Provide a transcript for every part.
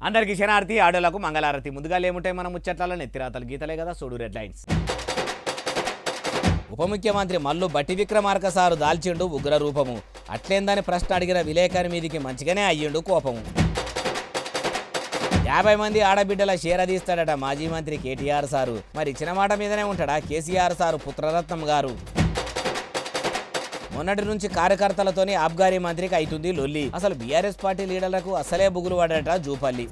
అందరికి శనార్థి ఆడోలకు మంగళారతి. ముందుగా ఏముంటాయి మనం ముచ్చట్లలో నెత్తిరాతలు గీతలే కదా, చూడు రెడ్ లైన్స్. ఉప ముఖ్యమంత్రి మల్లు బట్టి విక్రమార్క సారు దాల్చిండు ఉగ్ర రూపము. అట్లేందని ప్రశ్న అడిగిన విలేకరి మీదికి మంచిగానే అయ్యిండు కోపము. 50 మంది ఆడబిడ్డల షేరదీస్తాడట మాజీ మంత్రి కేటీఆర్ సారు. మరి ఇచ్చిన మాట మీదనే ఉంటాడా కేసీఆర్ సారు పుత్రరత్నం గారు? మొన్నటి నుంచి కార్యకర్తలతోని ఆబ్గారీ మంత్రికి అవుతుంది లొల్లి. అసలు బీఆర్ఎస్ పార్టీ లీడర్లకు అసలే బుగులు పడట జూపల్లి.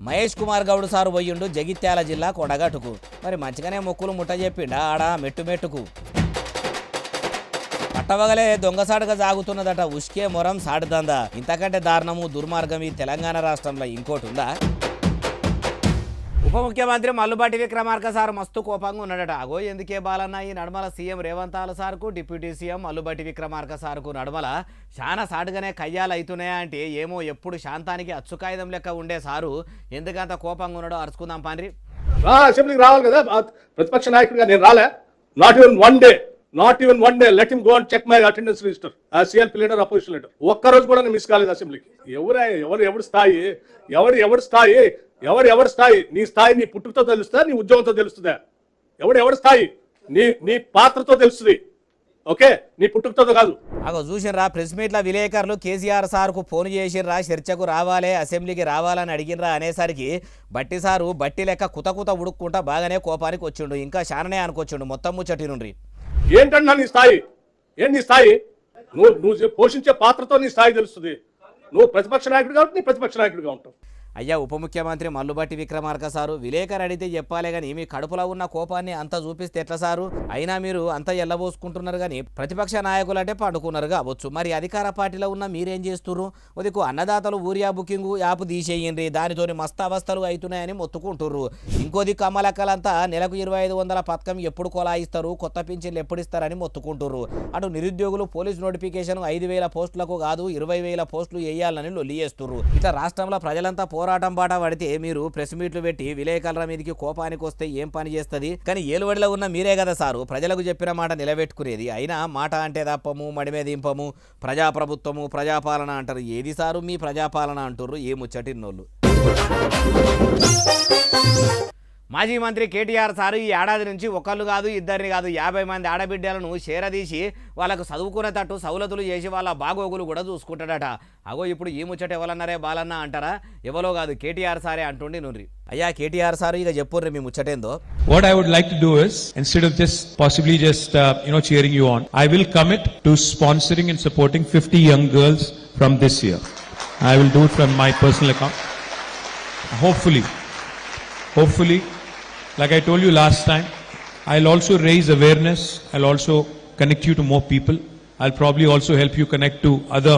మహేష్ కుమార్ గౌడ్ సారు పోయిండు జగిత్యాల జిల్లా కొడగట్టుకు. మరి మంచిగానే మొక్కులు ముట్ట చెప్పిండా ఆడ మెట్టుమెట్టుకు. పట్టవగలే దొంగసాటుగా సాగుతున్నదట ఉష్కే మొరం సాటుదందా. ఇంతకంటే దారుణము దుర్మార్గం ఈ తెలంగాణ రాష్ట్రంలో ఇంకోటి ఉందా? ఉప ముఖ్యమంత్రి మల్లుబట్టి విక్రమార్క సార్ మస్తు కోపంగా ఉన్నాడట. అగో ఎందుకే బాలన్న ఈ నడమల సీఎం రేవంత్ సార్కు డిప్యూటీ సీఎం మల్లుబట్టి విక్రమార్క సార్కు నడమల చాలా సాటుగానే కయ్యాలు అవుతున్నాయా అంటే ఏమో ఎప్పుడు శాంతానికి అచ్చుకాయుధం లెక్క ఉండే సారు ఎందుకంత కోపంగా ఉన్నాడో అరుచుకుందాం పండ్రి. అసెంబ్లీకి రావాలి కదా ప్రతిపక్ష నాయకుడిగా నేను రాలే. Not even one day let him go and check my attendance register CLP leader opposition leader. ఒక్కరోజు కూడా నేను మిస్ కాలేదు అసెంబ్లీకి. ఎవరి స్థాయి నీ స్థాయి నీ పుట్టుకతో తెలుస్తుందా, నీ ఉద్యోగంతో తెలుస్తుందా? ఎవరి స్థాయి నీ పాత్రతో తెలుస్తుంది. ఓకే, నీ పుట్టుకతో కాదు. అగో చూసినరా ప్రెస్ మీట్ల విలేకరులు కేసీఆర్ సార్కు ఫోన్ చేసిర్రా చర్చకు రావాలే అసెంబ్లీకి రావాలని అడిగినరా అనేసరికి బట్టి సారు బట్టి లెక్క కుత ఉడుక్కుంటా బాగానే కోపానికి వచ్చిండు. ఇంకా శాననే అనుకొచ్చిండు మొత్తం ముచ్చటి నుండి. ఏంటన్నా నీ స్థాయి? నీ స్థాయి నువ్వు పోషించే పాత్రతో నీ స్థాయి తెలుస్తుంది. నువ్వు ప్రతిపక్ష నాయకుడు కాబట్టి నీ ప్రతిపక్ష నాయకుడిగా ఉంటావు. అయ్యా ఉప ముఖ్యమంత్రి మల్లుబట్టి విక్రమార్క సారు విలేకరు అడిగితే చెప్పాలే కానీ మీ కడుపులో ఉన్న కోపాన్ని అంతా చూపిస్తే ఎట్లా సారు? అయినా మీరు అంతా ఎల్లబోసుకుంటున్నారు కానీ ప్రతిపక్ష నాయకులు అంటే పండుకున్నారు కావచ్చు. మరి అధికార పార్టీలో ఉన్న మీరేం చేస్తున్నారు? ఉదికు అన్నదాతలు ఊరియా బుకింగ్ యాప్ తీసేయండి, దానితోని మస్తు అవస్థలు అవుతున్నాయని మొత్తుకుంటుర్రు. ఇంకో దిక్కు అమ్మలక్కలంతా నెలకు 2500 పథకం ఎప్పుడు కొలాయిస్తారు, కొత్త పింఛన్లు ఎప్పుడు ఇస్తారని మొత్తుకుంటుర్రు. అటు నిరుద్యోగులు పోలీసు నోటిఫికేషన్ 5000 పోస్టులకు కాదు 20,000 పోస్టులు వేయాలని లొల్లి చేస్తుర్రు. ఇట్లా రాష్ట్రంలో ప్రజలంతా పోరాటం బాట పడితే మీరు ప్రెస్ మీట్లు పెట్టి విలేకరుల మీదకి కోపానికి వస్తే ఏం పని చేస్తుంది? కానీ ఏలువడిలో ఉన్న మీరే కదా సారు ప్రజలకు చెప్పిన మాట నిలబెట్టుకునేది. అయినా మాట అంటే తప్పము మడిమే దింపము ప్రజాప్రభుత్వము ప్రజాపాలన అంటారు. ఏది సారు మీ ప్రజాపాలన అంటుర్రు ఏ ముచ్చటిన్నోళ్ళు? మాజీ మంత్రి కేటీఆర్ సారు ఈ ఏడాది నుంచి ఒకళ్ళు కాదు ఇద్దరిని కాదు 50 మంది ఆడబిడ్డలను షేరదీసి వాళ్ళకు చదువుకునేటట్టు సౌలతులు చేసి వాళ్ళ బాగోగులు కూడా చూసుకుంటాడట. అగో ఇప్పుడు ఈ ముచ్చట ఎవరన్నారే బాలన్న అంటారా? ఎవరో కాదు కేటీఆర్ సారే అంటుండి నుండి. అయ్యా కేటీఆర్ సారు ఇక చెప్పుర్రి మీ ముచ్చటేందో. What I would like to do is instead of possibly cheering you on, I will commit to sponsoring and supporting 50 young girls from this year. I will do it from my personal account. Hopefully, like I told you last time, I'll also raise awareness. I'll also connect you to more people. I'll probably also help you connect to other,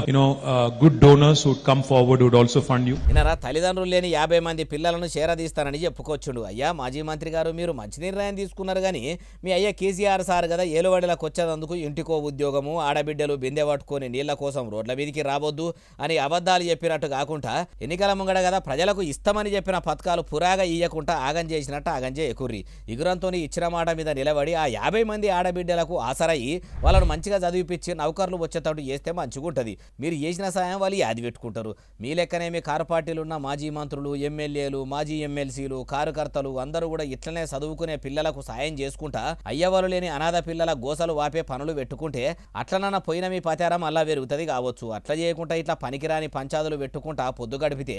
good donors who would come forward, who would also fund you. ఇనరా తల్లిదండ్రులు లేని 50 మంది పిల్లలను చేరదీస్తానని చెప్పుకొచ్చుండు. అయ్యా మాజీ మంత్రి గారు మీరు మంచి నిర్ణయం తీసుకున్నారు కానీ మీ అయ్యా కేసీఆర్ సార్ కదా ఏలువడిలకు వచ్చేందుకు ఇంటికో ఉద్యోగము ఆడబిడ్డలు బిందె పట్టుకొని నీళ్ల కోసం రోడ్ల మీదకి రావద్దు అని అబద్ధాలు చెప్పినట్టు కాకుండా ఎన్నికల ముంగడ కదా ప్రజలకు ఇస్తామని చెప్పిన పథకాలు పురాగా ఇయ్యకుండా ఆగం చేసినట్టు ఆగం చేయకుర్రి. ఇగురంతో ఇచ్చిన మాట మీద నిలబడి ఆ 50 మంది ఆడబిడ్డలకు ఆసరయ్యి వాళ్ళను మంచిగా చదివిపించి నౌకర్లు వచ్చేటట్టు చేస్తే మంచిగా ఉంటుంది. మీరు చేసిన సాయం వాళ్ళు యాది పెట్టుకుంటారు. మీ లెక్కనే మీ కారు పార్టీలు ఉన్న మాజీ మంత్రులు ఎమ్మెల్యేలు మాజీ ఎమ్మెల్సీలు కార్యకర్తలు అందరూ కూడా ఇట్లనే చదువుకునే పిల్లలకు సాయం చేసుకుంటా అయ్యవాళ్ళు లేని అనాథ పిల్లల గోసలు వాపే పనులు పెట్టుకుంటే అట్లనన్న పోయిన మీ పచారం అలా పెరుగుతుంది కావచ్చు. అట్లా చేయకుండా ఇట్లా పనికిరాని పంచాదులు పెట్టుకుంటా పొద్దు గడిపితే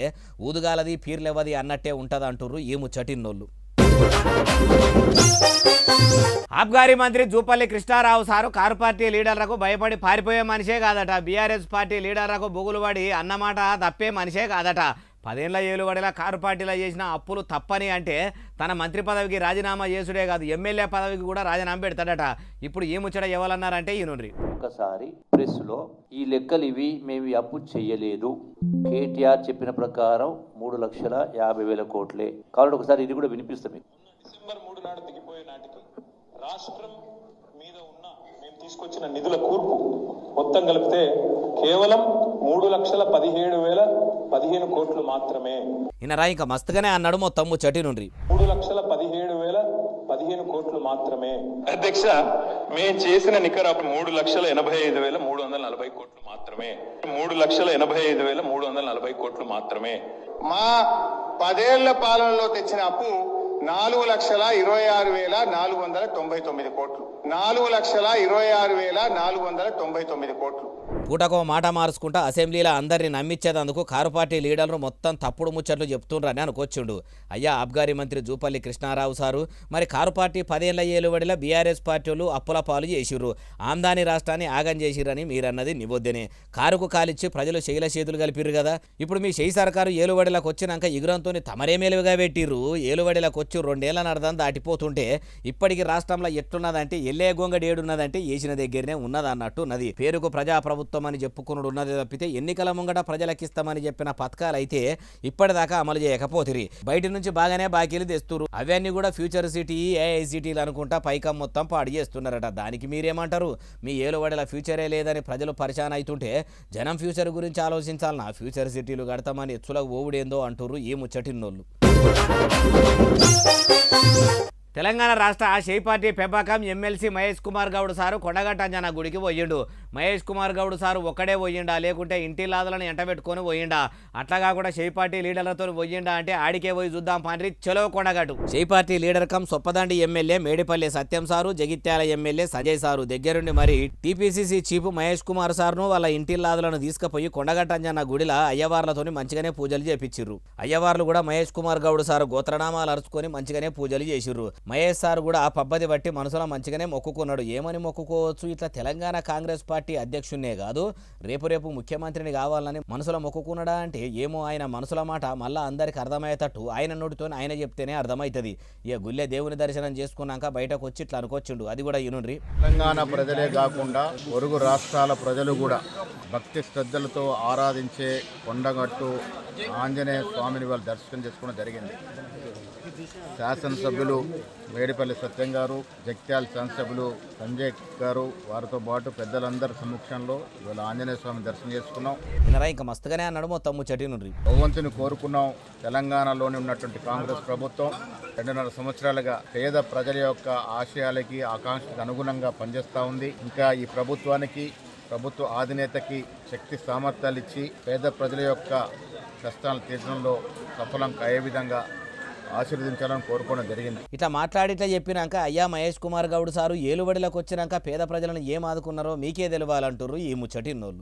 ఊదుగాలది పీర్లెవది అన్నట్టే ఉంటుంది అంటుర్రు ఈ ముచ్చటిన్నోళ్ళు. ఆబ్గారీ మంత్రి Jupally Krishnarao sir car party లీడర్లకు భయపడి పారిపోయే మనిషే కాదట. బీఆర్ఎస్ పార్టీ లీడర్లకు బొగులుబడి అన్నమాట తప్పే మనిషే కాదట. 10 ఏళ్ల ఏలుబడిలా కారు పార్టీలో చేసిన అప్పులు తప్పని అంటే తన మంత్రి పదవికి రాజీనామా చేసుడే కాదు ఎమ్మెల్యే పదవికి కూడా రాజీనామా పెడతాడట. ఇప్పుడు ఈ ముచ్చట ఎవరన్నారంటే ఈయనుండ్రి. ఒకసారి ప్రెస్ లో ఈ లెక్కలు ఇవి మేము అప్పు చెయ్యలేదు, కేటీఆర్ చెప్పిన ప్రకారం 3,50,000 కోట్లే కాబట్టి ఒకసారి ఇది కూడా వినిపిస్తాం. డిసెంబర్ 3 నాడు దిగిపోయే నాటికి రాష్ట్రం మీద ఉన్న మేము తీసుకొచ్చిన నిధుల కూర్పు మొత్తం కలిపితే కేవలం 3,17,015 కోట్లు మాత్రమే. ఈయనరా ఇంకా మస్తుగానే అన్నాడు మొత్తం ముచ్చటి నుండి. 3,17,015 కోట్లు మాత్రమే. అధ్యక్ష, మేము చేసిన నికర 3,85,340 కోట్లు మాత్రమే. 3,85,340 కోట్లు మాత్రమే. మా 10 ఏళ్ల పాలనలో తెచ్చిన అప్పు 4,26,499 కోట్లు. 4,26,499 కోట్లు. పూటకో మాట మార్చుకుంటా అసెంబ్లీలో అందరిని నమ్మించేందుకు కారు పార్టీ లీడర్లు మొత్తం తప్పుడు ముచ్చట్లు చెప్తుండ్రని అనుకొచ్చిండు. అయ్యా అబ్గారీ మంత్రి జూపల్లి కృష్ణారావు సారు, మరి కారు పార్టీ 10 ఏళ్ల ఏలుబడిలో బీఆర్ఎస్ పార్టీలు అప్పుల పాలు చేసిర్రు, ఆమ్దాని రాష్ట్రాన్ని ఆగం చేసిర్రని మీరన్నది నివొద్దెనే. కారుకు కాలిచ్చి ప్రజలు శైల చేతులు కలిపిర్రు కదా. ఇప్పుడు మీ షెయి సర్కారు ఏలుబడిలకు వచ్చినాక ఇగురంతో తమరేమేలుగా పెట్టిర్రు. ఏలుబడిలకు వచ్చి 2 ఏళ్ల నడదని దాటిపోతుంటే ఇప్పటికి రాష్ట్రంలో ఎట్లున్నదంటే ఎల్లే గొంగడి ఏడున్నదంటే వేసిన దగ్గరనే ఉన్నదన్నట్టు ఉన్నది. పేరుకు ప్రజాప్రభుత్వం అని చెప్పుకున్నాడు ఉన్నది తప్పితే ఎన్నికల ముంగట ప్రజలకిస్తామని చెప్పిన పథకాలు అయితే ఇప్పటిదాకా అమలు చేయకపోతిరి. బయట నుంచి బాగానే బాకీలు తెస్తున్నారు. అవన్నీ కూడా ఫ్యూచర్ సిటీ ఏఐసిటీలు అనుకుంటా పైకం మొత్తం పాడు చేస్తున్నారట. దానికి మీరేమంటారు? మీ ఏలుబడిల ఫ్యూచరే లేదని ప్రజలు పరిశాన్ అవుతుంటే జనం ఫ్యూచర్ గురించి ఆలోచించాలన్నా ఫ్యూచర్ సిటీలు కడతామని ఎచ్చులకు ఓవుడేందో అంటున్నారు ఈ ముచ్చటిన్నోళ్ళు. తెలంగాణ రాష్ట్ర షెయి పార్టీ పెంపకం ఎమ్మెల్సీ మహేష్ కుమార్ గౌడ్ సారు కొండగట్ట అంజన గుడికి పోయిండు. మహేష్ కుమార్ గౌడ్ సారు ఒక్కడే పోయిండా, లేకుంటే ఇంటి లాదలను ఎంటబెట్టుకొని పోయిండా? అట్లా కాకుండా షెయి పార్టీ లీడర్లతో పోయిండా అంటే ఆడికే పోయి చూద్దాం పండ్రి చలో కొండగట్టు. షెయి party leader cum Choppadandi MLA Medipalli Satyam sir, Jagtial MLA Sanjay sir దగ్గరుండి మరి టీపీసీసీ చీఫ్ మహేష్ కుమార్ సార్ను వాళ్ళ ఇంటి లాదలను తీసుకుపోయి కొండగట్ట అంజన గుడిలో అయ్యవార్లతోని మంచిగానే పూజలు చేపించిర్రు. అయ్యవార్లు కూడా మహేష్ కుమార్ గౌడ్ సారు గోత్రనామాలు అరుచుకొని మంచిగానే పూజలు చేసిర్రు. మహేష్ సార్ కూడా ఆ పద్ధతి బట్టి మనసులో మంచిగానే మొక్కుకున్నాడు. ఏమని మొక్కుకోవచ్చు? ఇట్లా తెలంగాణ కాంగ్రెస్ పార్టీ అధ్యక్షున్నే కాదు రేపు ముఖ్యమంత్రిని కావాలని మనసులో మొక్కుకున్నాడా అంటే ఏమో ఆయన మనసుల మాట మళ్ళా అందరికి అర్థమయ్యేటట్టు ఆయన నోటితో ఆయన చెప్తేనే అర్థమవుతుంది. ఇక గుళ్ళే దేవుని దర్శనం చేసుకున్నాక బయటకు వచ్చి ఇట్లా అనుకొచ్చిండు. అది కూడా ఇనుండ్రి. తెలంగాణ ప్రజలే కాకుండా పొరుగు రాష్ట్రాల ప్రజలు కూడా భక్తి శ్రద్ధలతో ఆరాధించే కొండగట్టు ఆంజనేయ స్వామిని వాళ్ళు దర్శనం చేసుకోవడం జరిగింది. శాసనసభ్యులు మేడిపల్లి సత్యం గారు, జగిత్యాల శాసనసభ్యులు సంజయ్ గారు, వారితో పాటు పెద్దలందరి సమక్షంలో ఇవాళ ఆంజనేయ స్వామి దర్శనం చేసుకున్నాం. ఇంకా మస్తుగానే అన్నాడు మొత్తం ముచ్చటినుండ్రి. భగవంతుని కోరుకున్నాం. తెలంగాణలోని ఉన్నటువంటి కాంగ్రెస్ ప్రభుత్వం 2.5 సంవత్సరాలుగా పేద ప్రజల యొక్క ఆశయాలకి ఆకాంక్షలకు అనుగుణంగా పనిచేస్తూ ఉంది. ఇంకా ఈ ప్రభుత్వానికి ప్రభుత్వ అధినేతకి శక్తి సామర్థ్యాలు ఇచ్చి పేద ప్రజల యొక్క కష్టాలను తీర్చడంలో సఫలం అయ్యే విధంగా ఆశీర్వదించాలని కోరుకోవడం జరిగింది. ఇట్లా మాట్లాడిట్లా చెప్పినాక అయ్యా మహేష్ కుమార్ గౌడ్ సారు ఏలుబడిలోకి వచ్చినాక పేద ప్రజలను ఏం ఆదుకున్నారో మీకే తెలియాలంటారు ఈ ముచ్చటిన్నోళ్ళు.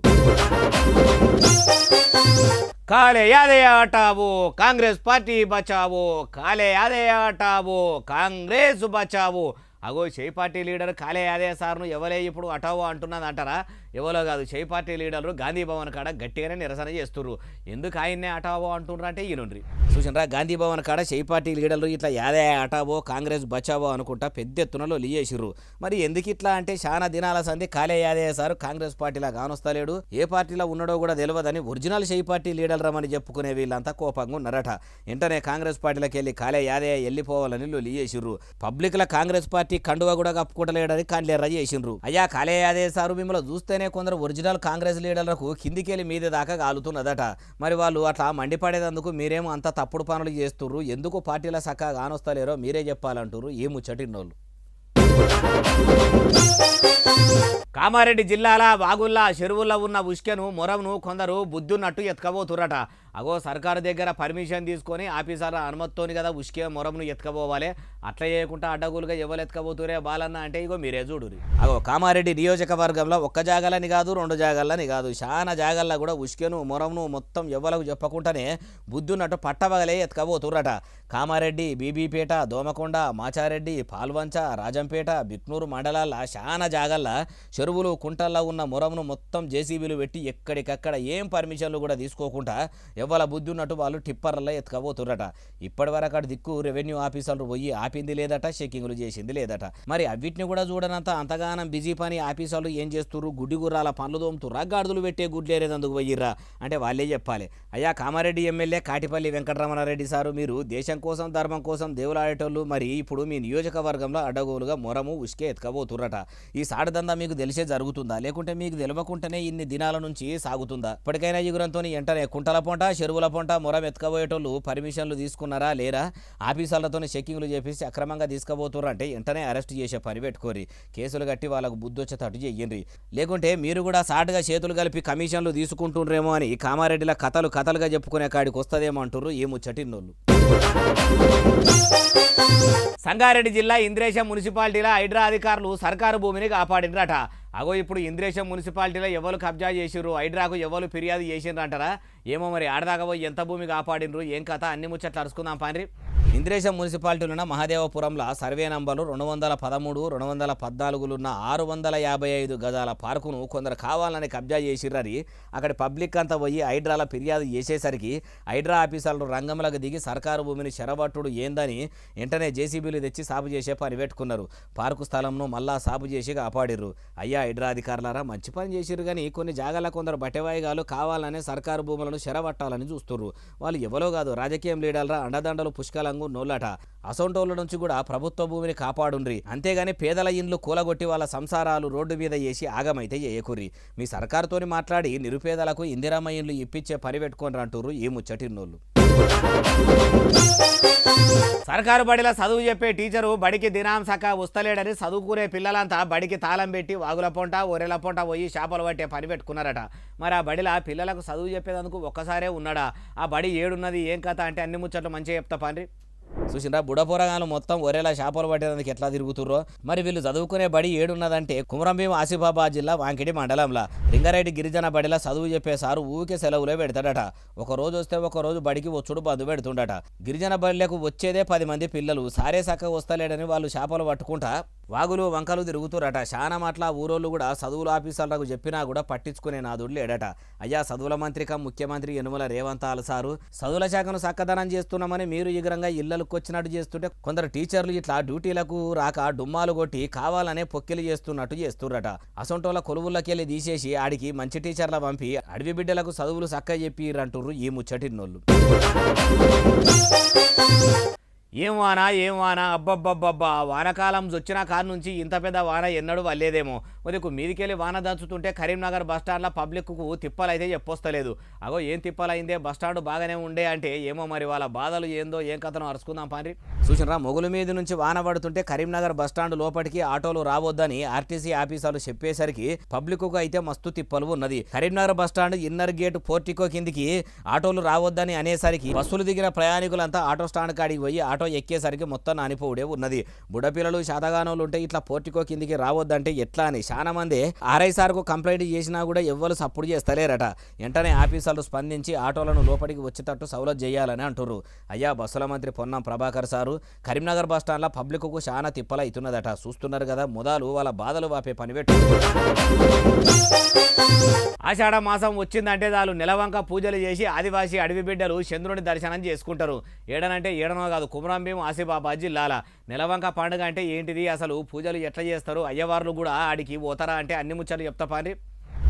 కాలే యాదే ఆటావో కాంగ్రెస్ పార్టీ బచావో, కాలే యాదే ఆటావో కాంగ్రెస్ బచావో. అగో షెయి పార్టీ లీడర్ కాలే యాదే సార్ను ఎవరే ఇప్పుడు అటావో అంటున్నది అంటారా? ఎవరో కాదు, షెయి పార్టీ లీడర్లు గాంధీ భవన్ కాడ గట్టిగానే నిరసన చేస్తుర్రు. ఎందుకు ఆయన్నే అటావో అంటున్నారు అంటే ఈయనుండ్రి. చూసినరా గాంధీ భవన్ కాడ షెయి పార్టీ లీడర్లు ఇట్లా యాదే అటావో కాంగ్రెస్ బచావో అనుకుంటా పెద్ద ఎత్తునలో లియేసిర్రు. మరి ఎందుకు ఇట్లా అంటే చాలా దినాల సంది కాలే యాదే సారు కాంగ్రెస్ పార్టీలా కానొస్తలేడు, ఏ పార్టీలో ఉన్నాడో కూడా తెలియదని ఒరిజినల్ షెయి పార్టీ లీడర్ రమని చెప్పుకునే వీళ్ళంతా కోపంగా ఉన్నారట. వెంటనే కాంగ్రెస్ పార్టీలకు వెళ్ళి కాలే యాదే వెళ్ళిపోవాలని లియేసిర్రు. పబ్లిక్ల కాంగ్రెస్ పార్టీ కండువ కూడా కప్పుకుంటలేడని కాండ్లేర్ర చేసిండ్రు. అయ్యా కాలే యాదే సారు మిమ్మల్ని చూస్తేనే కొందరు ఒరిజినల్ కాంగ్రెస్ లీడర్లకు కిందికెళ్ళి మీదే దాకా కాలుతున్నదట. మరి వాళ్ళు అట్లా మండిపడేందుకు మీరేమో అంత తప్పుడు పనులు చేస్తుర్రు, ఎందుకు పార్టీల సక్క కానొస్తలేరో మీరే చెప్పాలంటారు ఈ ముచ్చటిన్నోళ్ళు. కామారెడ్డి జిల్లాల వాగుల్లా చెరువుల్లో ఉన్న ఉష్కెను మొరంను కొందరు బుద్ధున్నట్టు ఎత్తుకబోతురట. అగో సర్కారు దగ్గర పర్మిషన్ తీసుకొని ఆఫీసర్ అనుమతితోని కదా ఉష్కే మొరంను ఎత్తుకబోవాలి. అట్లా చేయకుండా అడ్డగోలుగా ఎవరు ఎత్తుకబోతురే బాలన్న అంటే ఇగో మీరే చూడురి. అగో కామారెడ్డి నియోజకవర్గంలో ఒక్క జాగాలని కాదు 2 జాగాలని కాదు చాలా జాగాల్లో కూడా ఉష్కెను మొరంను మొత్తం ఎవరికి చెప్పకుండానే బుద్ధున్నట్టు పట్టవగలే ఎత్తుకబోతురట. కామారెడ్డి, బీబీపేట, దోమకొండ, మాచారెడ్డి, పాల్వంచ, రాజంపేట, బిక్నూరు మండలాల చాలా జాగాల్లో చెరువులు కుంటల్లో ఉన్న మొరంను మొత్తం జేసీబీలు పెట్టి ఎక్కడికక్కడ ఏం పర్మిషన్లు కూడా తీసుకోకుండా ఎవరి బుద్ధి ఉన్నట్టు వాళ్ళు టిప్పర్లలో ఎత్తుకబోతుర్రట. ఇప్పటి వరకు అక్కడ దిక్కు రెవెన్యూ ఆఫీసర్లు పోయి ఆపింది లేదట, చెక్కింగ్లు చేసింది లేదట. మరి అవిటిని కూడా చూడనంత అంతగానం బిజీ పని ఆఫీసర్లు ఏం చేస్తుర్రు? గుడ్డి గుర్రాల పనులు తోముతుర్రా, గాడిదలు పెట్టే గుడ్లేరేదందుకు పోయిర్రా అంటే వాళ్ళే చెప్పాలి. అయ్యా కామారెడ్డి ఎమ్మెల్యే కాటిపల్లి వెంకటరమణారెడ్డి సారు, మీరు దేశం కోసం ధర్మం కోసం దేవులాడేటోళ్ళు, మరి ఇప్పుడు మీ నియోజకవర్గంలో అడ్డగోలుగా మొరము ఉష్కే ఎత్తుకబోతుర్రట. ఈ సాడదందా మీకు తెలిసే జరుగుతుందా, లేకుంటే మీకు తెలియకుండానే ఇన్ని దినాల నుంచి సాగుతుందా? ఇప్పటికైనా ఎగురంతో వెంటనే కుంటల పొంట చెరువుల పొంట మొరం ఎత్తుకపోయేటోళ్ళు పర్మిషన్లు తీసుకున్నారా లేరా, ఆఫీసర్లతో చెక్కింగ్లు చేపించి అక్రమంగా తీసుకుపోతున్నారు అంటే వెంటనే అరెస్ట్ చేసే పని పెట్టుకోరి, కేసులు కట్టి వాళ్ళకు బుద్ధి వచ్చేటట్టు చెయ్యండి. లేకుంటే మీరు కూడా సాటుగా చేతులు కలిపి కమిషన్లు తీసుకుంటుండ్రేమో అని కామారెడ్డిల కథలుగా చెప్పుకునే కాడికి వస్తుందేమో అంటుర్రు ఈ ముచ్చటిన్నోళ్ళు. సంగారెడ్డి జిల్లా ఇంద్రేశం మున్సిపాలిటీలో హైడ్రా అధికారులు సర్కారు భూమిని కాపాడినరట. అగో ఇప్పుడు ఇంద్రేశం మున్సిపాలిటీలో ఎవరు కబ్జా చేసిర్రు, హైడ్రాకు ఎవరు ఫిర్యాదు చేసిండ్రు అంటారా? ఏమో మరి ఆడదాకా పోయి ఎంత భూమి కాపాడినరు ఏం కథ అన్ని ముచ్చట్లు అరుచుకుందాం పాండ్రి. ఇంద్రేశం మున్సిపాలిటీలున్న మహాదేవపురంలో సర్వే నంబర్లు 213, 214 655 గజాల పార్కును కొందరు కావాలని కబ్జా చేసిర్రని అక్కడి పబ్లిక్ అంతా పోయి హైడ్రాల ఫిర్యాదు చేసేసరికి హైడ్రా ఆఫీసర్లు రంగంలోకి దిగి సర్కారు భూమిని చెరబట్టుడు ఏందని వెంటనే జేసీబీలు తెచ్చి సాగు చేసే పని పెట్టుకున్నారు. పార్కు స్థలంను మళ్ళా సాగు చేసి కాపాడిర్రు. అయ్యా హైడ్రా అధికారులారా మంచి పని చేసిర్రు కానీ కొన్ని జాగాల కొందరు బట్టెవాయిగాలు కావాలనే సర్కారు భూములను చెరబట్టాలని చూస్తుర్రు. వాళ్ళు ఎవరో కాదు, రాజకీయం లీడర్రా, అండదండలు పుష్కలంగా నోళ్ళట. అసొంటోళ్ళ నుంచి కూడా ప్రభుత్వ భూమిని కాపాడుండ్రి, అంతేగాని పేదల ఇండ్లు కూలగొట్టి వాళ్ళ సంసారాలు రోడ్డు మీద చేసి ఆగమైతే చేయకుర్రి. మీ సర్కారుతోని మాట్లాడి నిరుపేదలకు ఇందిరమ్మ ఇండ్లు ఇప్పించే పని పెట్టుకొని అంటుర్రు ఈ ముచ్చటిన్నోళ్ళు. సర్కారు బడిలో చదువు చెప్పే టీచరు బడికి దినాంసక వస్తలేడని చదువుకునే పిల్లలంతా బడికి తాళం పెట్టి వాగుల పొంట ఒరెల పొంట పోయి చేపలు పట్టే పని పెట్టుకున్నారట. మరి ఆ బడిలో పిల్లలకు చదువు చెప్పేందుకు ఒక్కసారే ఉన్నాడా? ఆ బడి ఏడున్నది ఏం కథ అంటే అన్ని ముచ్చట్లు మంచిగా చెప్తా పాండ్రి. చూసిండ్రా బుడపోరగాలు మొత్తం ఒరేలా చేపలు పట్టేందుకు ఎట్లా తిరుగుతుర్రో. మరి వీళ్ళు చదువుకునే బడి ఏడున్నదంటే కుమరంభీం ఆసిఫాబాద్ జిల్లా వాంకిడి మండలంలో రింగారెడ్డి గిరిజన బడిలా చదువు చెప్పే సారు ఊరికే సెలవులే పెడతాడట. ఒక రోజు వస్తే ఒక రోజు బడికి వచ్చుడు బంధు పెడుతుండట. గిరిజన బడిలకు వచ్చేదే 10 మంది పిల్లలు, సారే సక్క వస్తలేడని వాళ్ళు చేపలు పట్టుకుంటా వాగులు వంకలు తిరుగుతురట. చాలా మాటల ఊరోళ్ళు కూడా చదువుల ఆఫీసర్లకు చెప్పినా కూడా పట్టించుకునే నాదుడు లేడట. అయ్యా చదువుల మంత్రికం ముఖ్యమంత్రి యనుమల రేవంత్ సారు చదువుల శాఖను చక్కదనం చేస్తున్నామని మీరు ఈగరంగా ఇళ్లకు వచ్చినట్టు చేస్తుంటే కొందరు టీచర్లు ఇట్లా డ్యూటీలకు రాక డుమ్మాలు కొట్టి కావాలనే పొక్కిలు చేస్తున్నట్టు చేస్తుర్రట. అసొంటోళ్ళ కొలువుల్లోకెళ్ళి తీసేసి ఆడికి మంచి టీచర్ల పంపి అడవి బిడ్డలకు చదువులు చక్క చెప్పిరంటుర్రు ఈ ముచ్చటిన్నోళ్ళు. ఏం వాన అబ్బబ్బబ్బబ్బా, వానకాలం వచ్చిన కారు నుంచి ఇంత పెద్ద వాన ఎన్నడూ వల్లేదేమో. ఉదయకు మీదికెళ్ళి వాన దంచుతుంటే కరీంనగర్ బస్టాండ్లో పబ్లిక్కు తిప్పలైతే చెప్పొస్తలేదు. అగో ఏం తిప్పలైందే, బస్టాండ్ బాగానే ఉండే అంటే ఏమో మరి వాళ్ళ బాధలు ఏందో ఏం కథనో అరుచుకుందాం పాండ్రి. చూసినరా మొగుల మీద నుంచి వాన పడుతుంటే కరీంనగర్ బస్టాండ్ లోపలికి ఆటోలు రావద్దని ఆర్టీసీ ఆఫీసర్లు చెప్పేసరికి పబ్లిక్కు అయితే మస్తు తిప్పలు ఉన్నది. Karimnagar bus stand inner gate portico కిందికి ఆటోలు రావద్దని అనేసరికి బస్సులు దిగిన ప్రయాణికులంతా ఆటో స్టాండ్ కాడికి పోయి ఆటో ఎక్కేసరికి మొత్తం నానిపోవుడే ఉన్నది. బుడపిల్లలు శాతగానోళ్ళు ఉంటే ఇట్లా పోర్టికో కిందికి రావద్దంటే ఎట్లా అని చాలా మంది ఆర్ఐసార్కు కంప్లైంట్ చేసినా కూడా ఎవ్వరు సప్పుడు చేస్తలేరట. వెంటనే ఆఫీసర్లు స్పందించి ఆటోలను లోపలికి వచ్చేటట్టు సౌలభ్యం చేయాలని అంటుర్రు. అయ్యా బస్సుల మంత్రి పొన్నం ప్రభాకర్ సారు కరీంనగర్ బస్టాండ్లో పబ్లిక్కు చాలా తిప్పల అవుతున్నదట. చూస్తున్నారు కదా, మొదలు వాళ్ళ బాధలు వాపే పని పెట్టు. ఆషాఢ మాసం వచ్చిందంటే చాలు నెలవంక పూజలు చేసి ఆదివాసీ అడవి బిడ్డలు చంద్రుని దర్శనం చేసుకుంటారు. ఏడనంటే ఏడనో కాదు, కుమరంభీం ఆసిఫాబాద్ జిల్లాల నెలవంక పండుగ అంటే ఏంటిది, అసలు పూజలు ఎట్లా చేస్తారు, అయ్యవార్లు కూడా ఆడికి పోతారా అంటే అన్ని ముచ్చట్లు చెప్తా పాండ్రి.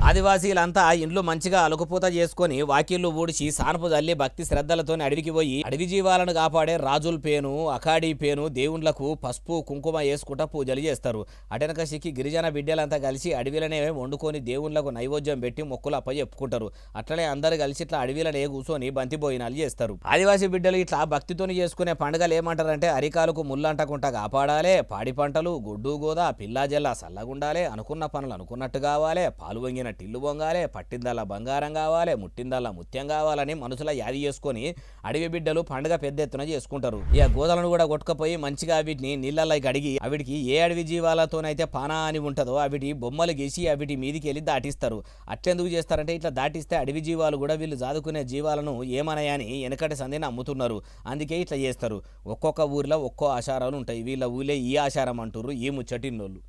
ఆదివాసీలంతా ఇండ్లు మంచిగా అలుకుపూత చేసుకొని వాకిళ్ళు ఊడిచి సానుపు జల్లి భక్తి శ్రద్ధలతో అడవికి పోయి అడవి జీవాలను కాపాడే రాజుల పేను అఖాడీ పేను దేవుళ్లకు పసుపు కుంకుమ వేసుకుంటా పూజలు చేస్తారు. అటెనక సిక్కి గిరిజన బిడ్డలంతా కలిసి అడవిలనే వండుకొని దేవుళ్లకు నైవేద్యం పెట్టి మొక్కులు అప్ప చెప్పుకుంటారు. అట్లనే అందరు కలిసి ఇట్లా అడవిలనే కూర్చొని బంతి భోజనాలు చేస్తారు. ఆదివాసీ బిడ్డలు ఇట్లా భక్తితోని చేసుకునే పండుగలు ఏమంటారంటే అరికాలకు ముళ్ళంటకుంటా కాపాడాలి, పాడి పంటలు గుడ్డు గోదా పిల్లా జల్లా సల్లగుండాలి, అనుకున్న పనులు అనుకున్నట్టు కావాలి, పాలు వంగిన టిల్లు బొంగాలే, పట్టిందల్లా బంగారం కావాలి, ముట్టిందల్లా ముత్యం కావాలని మనసుల యాది చేసుకొని అడవి బిడ్డలు పండుగ పెద్ద ఎత్తున చేసుకుంటారు. ఇక గోదలను కూడా కొట్టుకపోయి మంచిగా వీటిని నీళ్ళల్లో కడిగి అవిటికి ఏ అడవి జీవాలతోనైతే పానా అని ఉంటుందో అవిటి బొమ్మలు గీసి అవిటి మీదికి వెళ్ళి దాటిస్తారు. అట్లెందుకు చేస్తారంటే ఇట్లా దాటిస్తే అడవి జీవాలు కూడా వీళ్ళు జాదుకునే జీవాలను ఏమనయని వెనకటి సంధిని అమ్ముతున్నారు. అందుకే ఇట్లా చేస్తారు. ఒక్కొక్క ఊరిలో ఒక్కో ఆచారాలు ఉంటాయి. వీళ్ళ ఊళ్ళే ఈ ఆచారం అంటుర్రు ఈ ముచ్చటిన్నోళ్ళు.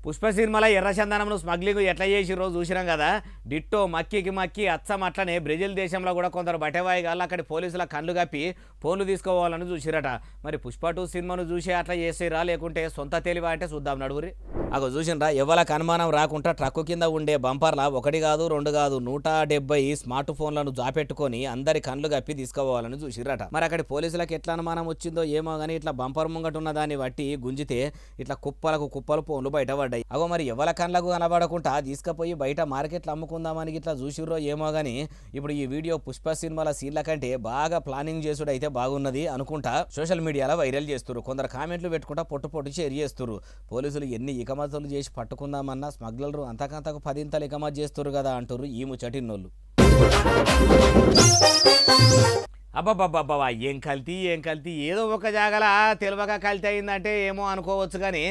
పుష్ప సినిమాలో ఎర్రచందనంను స్మగ్లింగ్ ఎట్లా చేసిరో చూసినాం కదా. డిట్టో మక్కి అచ్చం అట్లనే బ్రెజిల్ దేశంలో కూడా కొందరు బట్టెవాయిగాళ్ళు అక్కడి పోలీసుల కళ్ళు కప్పి ఫోన్లు తీసుకోవాలని చూసిరట. మరి పుష్ప 2 సినిమాను చూసి అట్లా చేసిరా లేకుంటే సొంత తెలివా అంటే చూద్దాం నడువురి. అగో చూసిండ్రా ఎవరికి అనుమానం రాకుండా ట్రక్కు కింద ఉండే బంపర్లా 1 కాదు 2 కాదు 170 స్మార్ట్ ఫోన్లను జాపెట్టుకొని అందరి కళ్ళు గప్పి తీసుకుపోవాలని చూసిరట. మరి అక్కడి పోలీసులకు ఎట్లా అనుమానం వచ్చిందో ఏమో గానీ ఇట్లా బంపర్ ముంగట ఉన్న దాన్ని బట్టి గుంజితే ఇట్లా కుప్పలకు కుప్పలు ఫోన్లు బయటపడ్డాయి. అగో మరి ఎవరి కళ్ళకు కనబడకుండా తీసుకుపోయి బయట మార్కెట్లో అమ్ముకుందామని ఇట్లా చూసిర్రో ఏమో గానీ ఇప్పుడు ఈ వీడియో పుష్ప సినిమాల సీన్ల కంటే బాగా ప్లానింగ్ చేసుడు అయితే బాగున్నది అనుకుంటా సోషల్ మీడియాలో వైరల్ చేస్తున్నారు. కొందరు కామెంట్లు పెట్టుకుంటా పొట్టు షేర్ చేస్తున్నారు. పోలీసులు ఎన్ని ఇకమతులు చేసి పట్టుకుందామన్నా స్మగ్లర్లు అంతకంతకు 10 ఇకమత్ చేస్తారు కదా అంటారు ఈ ముచ్చటిన్నోళ్ళు. అబ్బాబ్బాబ్బా ఏం కల్తీ ఏదో ఒక జాగల తెలివగా కల్తీ అయిందంటే ఏమో అనుకోవచ్చు కానీ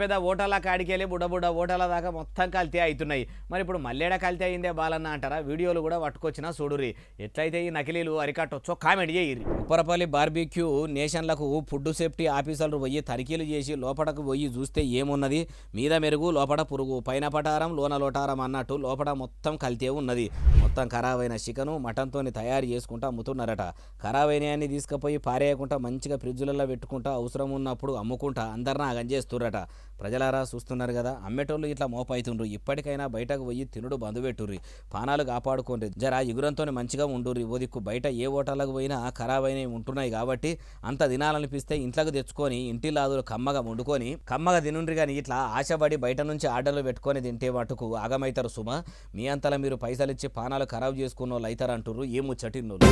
పెద్ద ఓటర్ల కాడికి వెళ్ళి బుడ్డ ఓటర్ల దాకా మొత్తం కల్తీ అవుతున్నాయి. మరి ఇప్పుడు మళ్ళేడా కల్తీ అయిందే బాలన్న అంటారా? వీడియోలు కూడా పట్టుకొచ్చినా చూడుర్రి. ఎట్లయితే ఈ నకిలీలు అరికట్టొచ్చో కామెంట్ చేయరు. ఉప్పరపల్లి బార్బిక్యూ నేషన్లకు ఫుడ్ సేఫ్టీ ఆఫీసర్లు పోయి తనిఖీలు చేసి లోపటకు పోయి చూస్తే ఏమున్నది, మీద మెరుగు లోపట పురుగు, పైన పటారం లోన లోటారం అన్నట్టు లోపట మొత్తం కల్తీ ఉన్నది. మొత్తం ఖరాబైన చికెను మటన్తో తయారు చేసుకుంటా అమ్ముతున్నారట. ఖరాబైనయాన్ని తీసుకుపోయి పారేయకుండా మంచిగా ఫ్రిడ్జ్లలో పెట్టుకుంటా అవసరం ఉన్నప్పుడు అమ్ముకుంటా అందరిని ఆగం చేస్తుర్రట. ప్రజలారా చూస్తున్నారు కదా, అమ్మేటోళ్ళు ఇట్లా మోపైతుండ్రు. ఇప్పటికైనా బయటకు పోయి తినుడు బంధు పెట్టుర్రి, పానాలు కాపాడుకోండి, జర ఎగురంతో మంచిగా ఉండుర్రి. ఓ దిక్కు బయట ఏ ఓటర్లకు పోయినా ఖరాబైనవి ఉంటున్నాయి కాబట్టి అంత తినాలనిపిస్తే ఇంట్లోకి తెచ్చుకొని ఇంటి లాదులు కమ్మగా వండుకొని కమ్మగా తినుండ్రి. కానీ ఇట్లా ఆశపడి బయట నుంచి ఆర్డర్లు పెట్టుకొని తింటే మటుకు ఆగమైతారు సుమ. మీ అంతలా మీరు పైసలు ఇచ్చి పానాలు ఖరాబ్ చేసుకున్న వాళ్ళు అవుతారు అంటుర్రు ఏ ముచ్చటిన్నోళ్ళు.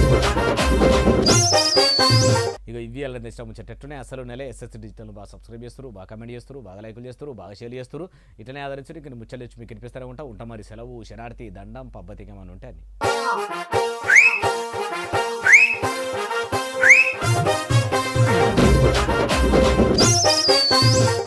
ఇక ఇవి అలా ఇష్టం ముచ్చటట్టునే అసలు నెల ఎస్ఎస్ డిజిటల్ బాగా సబ్స్క్రైబ్ చేస్తారు, బాగా కమెంట్ చేస్తారు, బాగా లైకులు చేస్తారు, బాగా షేర్ చేస్తారు. ఇట్లనే ఆదరించారు. ఇక్కడ ముచ్చలు వచ్చి మీకు కనిపిస్తూనే ఉంటా మరి సెలవు శరార్థి దండం పబ్బతికమని ఉంటే అని.